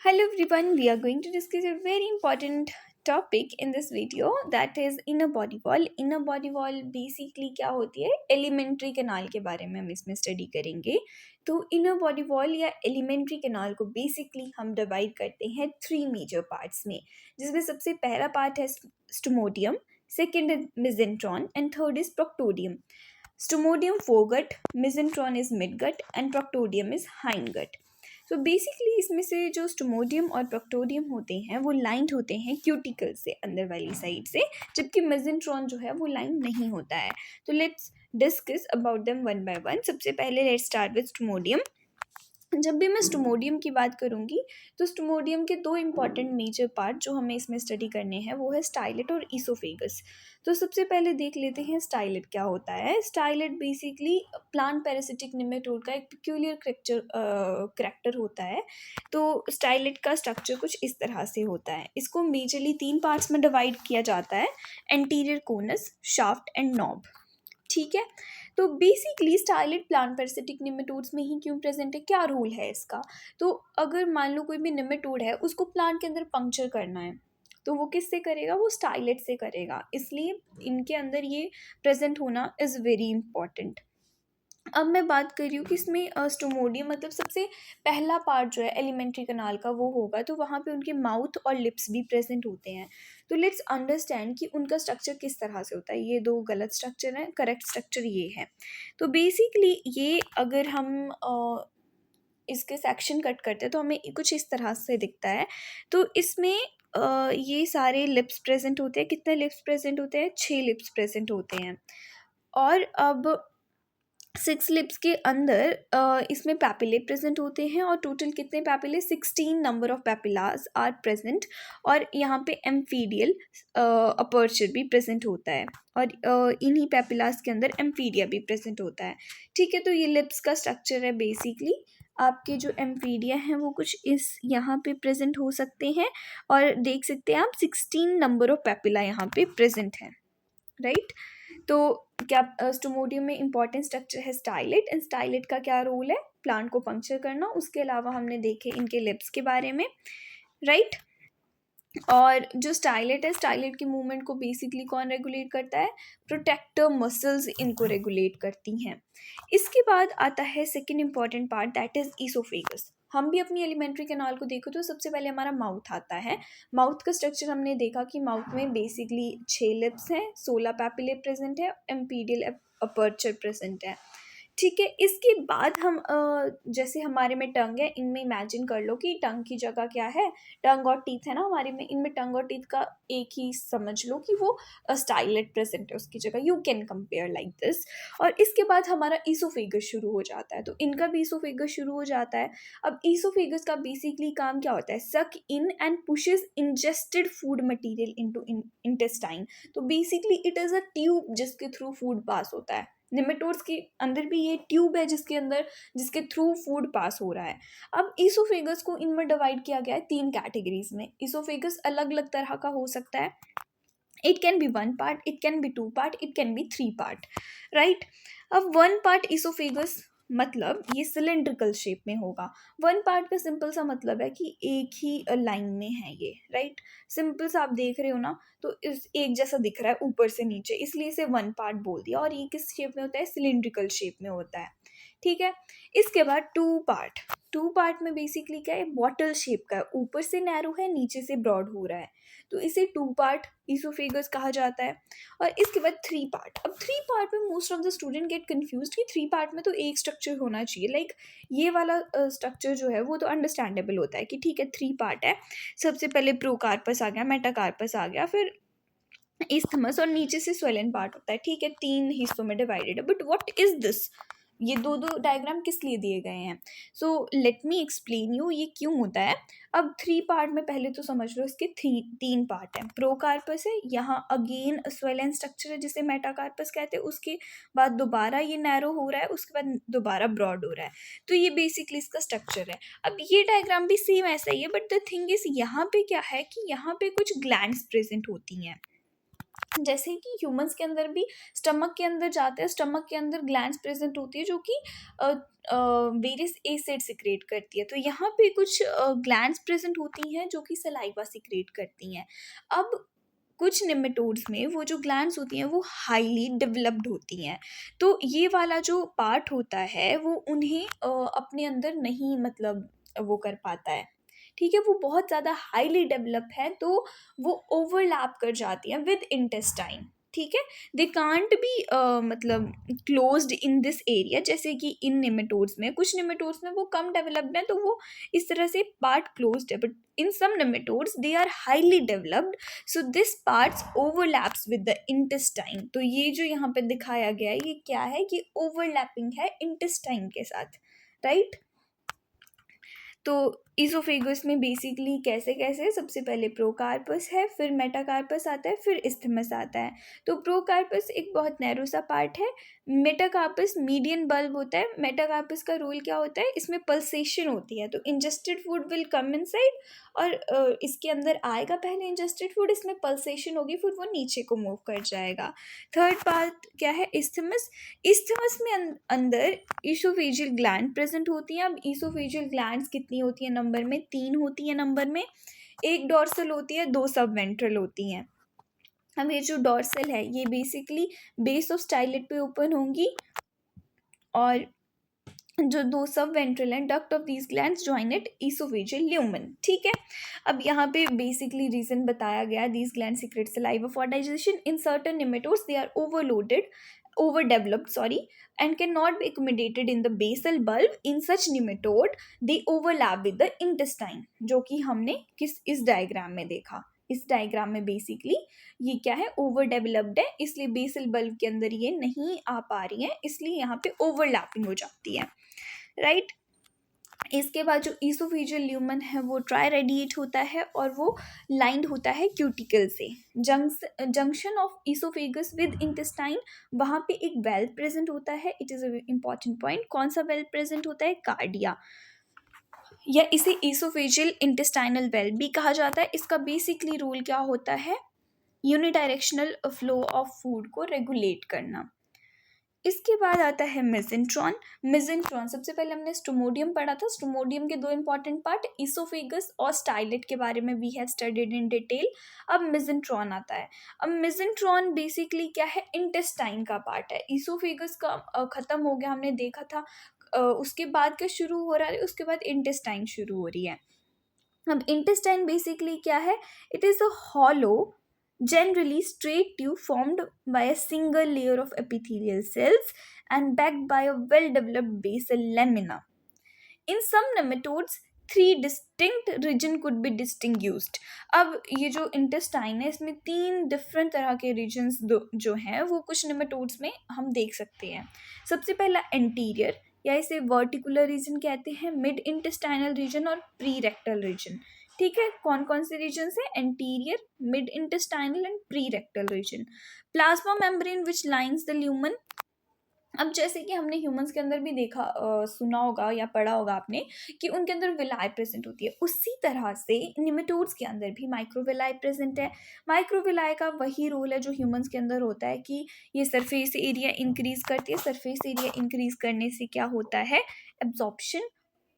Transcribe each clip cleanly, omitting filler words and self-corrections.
Hello everyone, we are going to discuss a very important topic in this video, that is inner body wall. Inner body wall basically क्या होती है, alimentary canal के बारे में हम इसमें study करेंगे. तो इनर बॉडी वॉल या एलिमेंट्री कैनाल को बेसिकली हम डिवाइड करते हैं थ्री मेजर पार्ट्स में, जिसमें सबसे पहला पार्ट है स्टोमोडियम, सेकेंड है mesenteron and third is proctodeum. Stomodeum foregut, mesenteron is midgut and proctodeum is hindgut. तो बेसिकली इसमें से जो स्टोमोडियम और प्रोक्टोडियम होते हैं वो लाइंड होते हैं क्यूटिकल से अंदर वाली साइड से, जबकि मेसेंट्रॉन जो है वो लाइन नहीं होता है. तो let's discuss about them one by one. सबसे पहले लेट्स स्टार्ट विद स्टोमोडियम. जब भी मैं स्टोमोडियम की बात करूँगी तो स्टोमोडियम के दो इंपॉर्टेंट मेजर पार्ट जो हमें इसमें स्टडी करने हैं वो है स्टाइलेट और ईसोफेगस. तो सबसे पहले देख लेते हैं स्टाइलेट क्या होता है. Stylet basically plant parasitic nematode का एक पिक्यूलियर करैक्टर होता है. तो स्टाइलेट का स्ट्रक्चर कुछ इस तरह से होता है. इसको मेजरली तीन पार्ट्स में डिवाइड किया जाता है, anterior conus, shaft and knob. ठीक है. तो basically stylet plant parasitic nematodes में ही क्यों प्रेजेंट है, क्या रोल है इसका. तो अगर मान लो कोई भी निमेटोड है, उसको प्लांट के अंदर पंक्चर करना है, तो वो किससे करेगा, वो स्टाइलेट से करेगा. इसलिए इनके अंदर ये प्रेजेंट होना इज़ वेरी इंपॉर्टेंट. अब मैं बात कर रही हूँ कि इसमें स्टोमोडियम मतलब सबसे पहला पार्ट जो है एलिमेंट्री कनाल का वो होगा, तो वहाँ पे उनके माउथ और लिप्स भी प्रेजेंट होते हैं. तो लेट्स अंडरस्टैंड कि उनका स्ट्रक्चर किस तरह से होता है. ये दो गलत स्ट्रक्चर हैं, करेक्ट स्ट्रक्चर ये है. तो बेसिकली ये अगर हम इसके सेक्शन कट करते हैं तो हमें कुछ इस तरह से दिखता है. तो इसमें ये सारे लिप्स प्रेजेंट होते हैं. कितने लिप्स प्रेजेंट होते हैं, 6 लिप्स प्रेजेंट होते हैं. और अब 6 लिप्स के अंदर इसमें पैपिले प्रेजेंट होते हैं, और टोटल कितने papillae, 16 number of papillas are present. और यहाँ पे एम्फीडियल अपर्चर भी प्रेजेंट होता है, और इन्हीं पैपिलास के अंदर एम्फीडिया भी प्रेजेंट होता है. ठीक है. तो ये लिप्स का स्ट्रक्चर है. बेसिकली आपके जो एम्फीडिया हैं वो कुछ इस यहाँ पे प्रेजेंट हो सकते हैं, और देख सकते हैं आप 16 नंबर ऑफ पैपिला यहाँ पे प्रेजेंट हैं. राइट. तो क्या स्टोमोडियम में इंपॉर्टेंट स्ट्रक्चर है स्टाइलेट, एंड स्टाइलेट का क्या रोल है, प्लांट को पंक्चर करना. उसके अलावा हमने देखे इनके लिप्स के बारे में. राइट. और जो स्टाइलेट है, स्टाइलेट की मूवमेंट को बेसिकली कौन रेगुलेट करता है, प्रोटेक्टर मसल्स इनको रेगुलेट करती हैं. इसके बाद आता है second important part, that is oesophagus. हम भी अपनी एलिमेंट्री कैनाल को देखो तो सबसे पहले हमारा माउथ आता है. माउथ का स्ट्रक्चर हमने देखा कि माउथ में बेसिकली 6 लिप्स हैं, 16 पैपिले प्रेजेंट है, एम्पीडियल अपर्चर प्रेजेंट है. ठीक है. इसके बाद हम जैसे हमारे में टंग है, इनमें इमेजिन कर लो कि टंग की जगह क्या है, टंग और टीथ है ना हमारे में. इनमें टंग और टीथ का एक ही समझ लो कि वो स्टाइलेट प्रेजेंट है उसकी जगह. You can compare like this. और इसके बाद हमारा ईसोफेगस शुरू हो जाता है. तो इनका भी ईसोफेगस शुरू हो जाता है. अब ईसोफेगस का बेसिकली काम क्या होता है, suck in and pushes ingested food material into intestine. तो basically it is a tube जिसके थ्रू फूड पास होता है. निमेटोड्स के अंदर भी ये ट्यूब है जिसके थ्रू फूड पास हो रहा है. अब ईसोफेगस को इनमें डिवाइड किया गया है 3 कैटेगरीज में. ईसोफेगस अलग अलग तरह का हो सकता है. It can be 1 part, it can be 2 part, it can be 3 part. Right. अब 1 पार्ट ईसोफेगस मतलब ये सिलेंड्रिकल शेप में होगा. 1 पार्ट का सिंपल सा मतलब है कि एक ही लाइन में है ये. राइट. सिंपल सा आप देख रहे हो ना, तो इस एक जैसा दिख रहा है ऊपर से नीचे, इसलिए इसे 1 पार्ट बोल दिया. और ये किस शेप में होता है, सिलेंड्रिकल शेप में होता है. ठीक है. इसके बाद 2 पार्ट. 2 पार्ट में बेसिकली क्या है, बॉटल शेप का है, ऊपर से नैरो है, नीचे से ब्रॉड हो रहा है. तो इसे 2 पार्ट ईसोफेगस कहा जाता है. और इसके बाद 3 पार्ट. अब 3 पार्ट में most of the student gate confused कि 3 पार्ट में तो एक स्ट्रक्चर होना चाहिए. लाइक ये वाला स्ट्रक्चर जो है वो तो अंडरस्टैंडेबल होता है कि ठीक है 3 पार्ट है. सबसे पहले प्रोकार्पस आ गया, मेटाकार्पस आ गया, फिर इस्थमस, और नीचे से स्वेलन पार्ट होता है. ठीक है, 3 हिस्सों में डिवाइडेड है. बट व्हाट इज दिस, ये दो दो डायग्राम किस लिए दिए गए हैं. So let me explain you ये क्यों होता है. अब 3 पार्ट में पहले तो समझ लो इसके 3 पार्ट हैं. प्रोकार्पस है, यहाँ अगेन स्वेलन स्ट्रक्चर है जिसे मेटाकार्पस कहते हैं. उसके बाद दोबारा ये नैरो हो रहा है, उसके बाद दोबारा ब्रॉड हो रहा है. तो ये बेसिकली इसका स्ट्रक्चर है. अब ये डायग्राम भी सेम ऐसा ही है, बट द थिंग इज यहाँ पे क्या है कि यहाँ पे कुछ ग्लैंड्स प्रेजेंट होती हैं. जैसे कि ह्यूमंस के अंदर भी स्टमक के अंदर जाते हैं, स्टमक के अंदर ग्लैंड्स प्रेजेंट होती है जो कि वेरियस एसिड सिक्रेट करती है। तो यहाँ पे कुछ ग्लैंड्स प्रेजेंट होती हैं जो कि सलाइवा सिक्रेट करती हैं। अब कुछ निमेटोड्स में वो जो ग्लैंड्स होती हैं वो हाईली डेवलप्ड होती हैं, तो ये वाला जो पार्ट होता है वो उन्हें अपने अंदर नहीं मतलब वो कर पाता है। ठीक है, वो बहुत ज़्यादा हाईली डेवलप है, तो वो ओवरलैप कर जाती हैं विद इंटेस्टाइन। ठीक है, दे कांट बी मतलब क्लोज्ड इन दिस एरिया, जैसे कि इन निमेटोड्स में, कुछ निमेटोड्स में वो कम डेवलप्ड हैं तो वो इस तरह से पार्ट क्लोज्ड है, but in some nematodes they are highly developed, so this parts overlaps with the intestine. तो ये जो यहाँ पे दिखाया गया है ये क्या है कि ओवरलैपिंग है इंटेस्टाइन के साथ, राइट। तो ईसोफेगस में बेसिकली कैसे कैसे, सबसे पहले प्रोकार्पस है, फिर मेटाकार्पस आता है, फिर इस्थमस आता है। तो प्रोकार्पस एक बहुत नैरो सा पार्ट है, मेटाकार्पस मीडियन बल्ब होता है। मेटाकार्पस का रोल क्या होता है, इसमें पल्सेशन होती है, तो ingested food will come inside और इसके अंदर आएगा पहले इंजेस्टेड फूड, इसमें पल्सेशन होगी, फिर वो नीचे को मूव कर जाएगा। थर्ड पार्ट क्या है, इस्थमस। इस्थमस में अंदर ईसोफेजियल ग्लैंड प्रेजेंट होती हैं। अब ईसोफेजियल ग्लैंड्स कितनी होती हैं नंबर में, 3 होती हैं नंबर में। एक डॉर्सल होती है, 2 सब वेंट्रल होती हैं। अब ये जो डॉर्सल है ये बेसिकली बेस ऑफ स्टाइलेट पे ओपन होंगी, और जो 2 सब वेंट्रल हैं, duct of these glands join it esophageal lumen. ठीक है, अब यहाँ पे बेसिकली रीजन बताया गया, these gland secrete saliva for digestion. In certain nematodes they are overdeveloped, sorry, and cannot be accommodated in the basal bulb. In such nematode they overlap with the intestine, जो कि हमने इस diagram में देखा। इस diagram में basically ये क्या है, ओवर डेवलप्ड है, इसलिए बेसल बल्ब के अंदर ये नहीं आ पा रही है, इसलिए यहाँ पे ओवरलैपिंग हो जाती है, राइट। इसके बाद जो ईसोफेजियल ल्यूमन है वो ट्राई रेडिएट होता है और वो लाइंड होता है क्यूटिकल से। Junction of oesophagus with intestine, वहाँ पे एक वेल प्रेजेंट होता है। It is a important point. कौन सा वेल प्रेजेंट होता है, कार्डिया, या इसे ईसोफेजियल इंटेस्टाइनल वेल भी कहा जाता है। इसका बेसिकली रोल क्या होता है, यूनिडायरेक्शनल फ्लो ऑफ फूड को रेगुलेट करना। इसके बाद आता है मेसेंट्रॉन। मेसेंट्रॉन सबसे पहले हमने स्टोमोडियम पढ़ा था। स्टोमोडियम के 2 इंपॉर्टेंट पार्ट, ईसोफेगस और स्टाइलेट, के बारे में we have studied in detail. अब मेसेंट्रॉन आता है। अब मेसेंट्रॉन बेसिकली क्या है, इंटेस्टाइन का पार्ट है। ईसोफेगस का खत्म हो गया, हमने देखा था। उसके बाद क्या शुरू हो रहा है, उसके बाद इंटेस्टाइन शुरू हो रही है। अब इंटेस्टाइन बेसिकली क्या है, it is a hollow generally straight tube formed by a single layer of epithelial cells and backed by a well-developed basal lamina. In some nematodes, 3 distinct region could be distinguished. अब ये जो intestine है इसमें 3 different तरह के regions जो हैं वो कुछ नेमेटोड्स में हम देख सकते हैं। सबसे पहला एंटीरियर, या इसे वर्टिकुलर रीजन कहते हैं, मिड इंटेस्टाइनल रीजन और प्री रेक्टल रीजन। ठीक है, कौन कौन से रीजन है, anterior, mid intestinal and pre rectal region. Plasma membrane which lines the lumen. अब जैसे कि हमने ह्यूमंस के अंदर भी देखा, सुना होगा या पढ़ा होगा आपने कि उनके अंदर विलाई प्रेजेंट होती है, उसी तरह से निमेटोड्स के अंदर भी माइक्रोविलाई प्रेजेंट है। माइक्रोविलाई का वही रोल है जो ह्यूमंस के अंदर होता है कि ये सरफेस एरिया इंक्रीज करती है। सरफेस एरिया इंक्रीज करने से क्या होता है, एब्जॉर्प्शन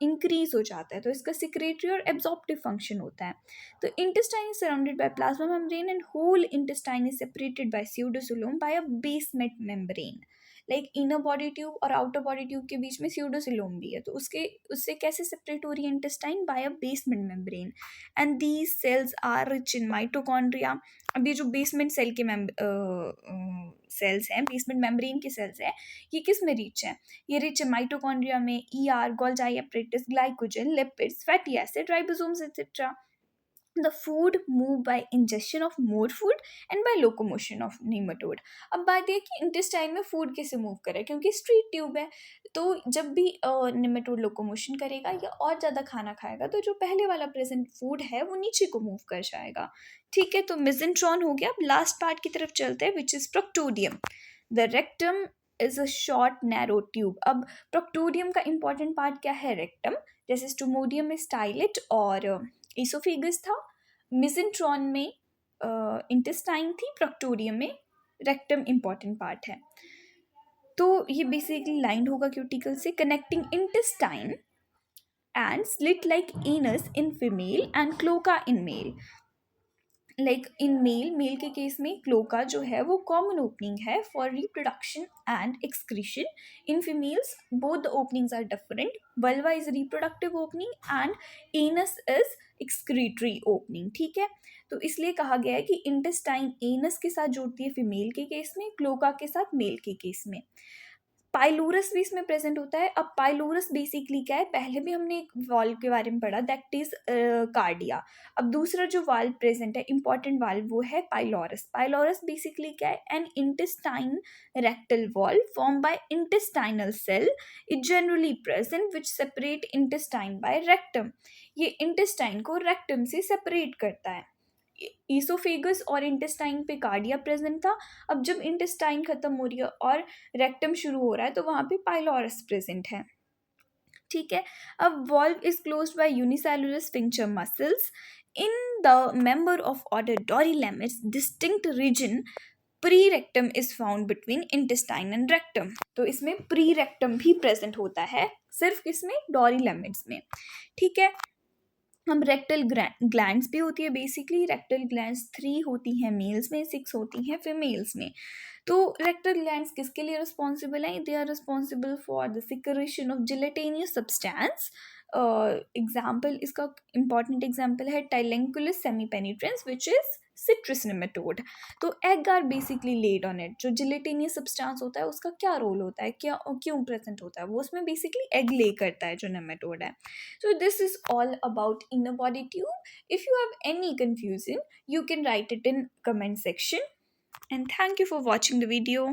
इंक्रीज हो जाता है, तो इसका सिक्रेटरी और एब्जॉर्प्टिव फंक्शन होता है। तो intestine is surrounded by plasma membrane and whole intestine is separated by pseudocoelom by a basement membrane. Like inner body tube और आउटर बॉडी ट्यूब के बीच में स्यूडोसिलोम भी है, तो उससे कैसे सेपरेट हो रही है intestine, by a basement membrane. And these cells are rich in mitochondria. अब ये जो बेसमेंट सेल के सेल्स हैं, बेसमेंट मेम्ब्रेन के सेल्स हैं, ये किस में रिच है, ये रिच है माइटोकॉन्ड्रिया में, ER, Golgi apparatus, glycogen, lipids, fatty acid, ribosomes etcetera. The food move by ingestion of more food and by locomotion of nematode. अब बात यह कि इंटेस्टाइन में फूड कैसे मूव करे, क्योंकि स्ट्रीट ट्यूब है, तो जब भी निमेटोड लोकोमोशन करेगा या और ज़्यादा खाना खाएगा तो जो पहले वाला प्रेजेंट फूड है वो नीचे को मूव कर जाएगा। ठीक है, तो मेसेंट्रॉन हो गया। अब लास्ट पार्ट की तरफ चलते हैं, which is proctodeum. The rectum is a short narrow tube. अब प्रोक्टोडियम का इंपॉर्टेंट पार्ट क्या है, रेक्टम। जैसे स्टोमोडियम में स्टाइलेट और ईसोफेगस था, मेसेंट्रॉन में इंटेस्टाइन थी, प्रोक्टोरियम में रेक्टम इम्पॉर्टेंट पार्ट है। तो ये बेसिकली लाइन होगा क्यूटिकल से, connecting intestine and slit like anus in female and cloaca in male. Like in male के केस में क्लोका जो है वो कॉमन ओपनिंग है for reproduction and excretion. In females both the openings are different, vulva is reproductive opening and anus is excretory opening. ठीक है, तो इसलिए कहा गया है कि इंटेस्टाइन एनस के साथ जोड़ती है फीमेल के केस में, क्लोका के साथ मेल के केस में। पाइलोरस भी इसमें प्रेजेंट होता है। अब पाइलोरस बेसिकली क्या है, पहले भी हमने एक वाल्व के बारे में पढ़ा, दैट इज कार्डिया। अब दूसरा जो वाल्व प्रेजेंट है, इंपॉर्टेंट वाल्व, वो है पाइलोरस। पाइलोरस बेसिकली क्या है, an intestine rectal valve form by intestinal cell, it generally present which separate intestine by rectum. ये इंटेस्टाइन को रेक्टम से सेपरेट करता है। ईसोफेगस और इंटेस्टाइन पे कार्डिया प्रेजेंट था। अब जब इंटेस्टाइन खत्म हो रही है और रेक्टम शुरू हो रहा है तो वहाँ पे पाइलोरस प्रेजेंट है। ठीक है, अब valve is closed by unicellular sphincter muscles. In the member of order dorylaimids distinct region pre rectum is found between intestine and rectum. तो इसमें प्री रेक्टम भी प्रेजेंट होता है, सिर्फ किसमें, डोरिलेमिट्स में। ठीक है, हम रेक्टल ग्लैंड्स भी होती है। बेसिकली रेक्टल ग्लैंड्स 3 होती हैं मेल्स में, 6 होती हैं फीमेल्स में। तो रेक्टल ग्लैंड्स किसके लिए रिस्पॉन्सिबल हैं, they are responsible for the secretion of gelatinous substance. Example, इसका इंपॉर्टेंट एग्जाम्पल है Tylenchulus semipenetrans which is citrus nematode. तो egg are basically laid on it. जो जिलेटेनियस सब्सटेंस होता है उसका क्या रोल होता है, क्या क्यों प्रेजेंट होता है, वो उसमें बेसिकली एग ले करता है जो नेमेटोड है। So this is all about inner body tube. If you have any confusion, you can write it in comment section. And thank you for watching the video.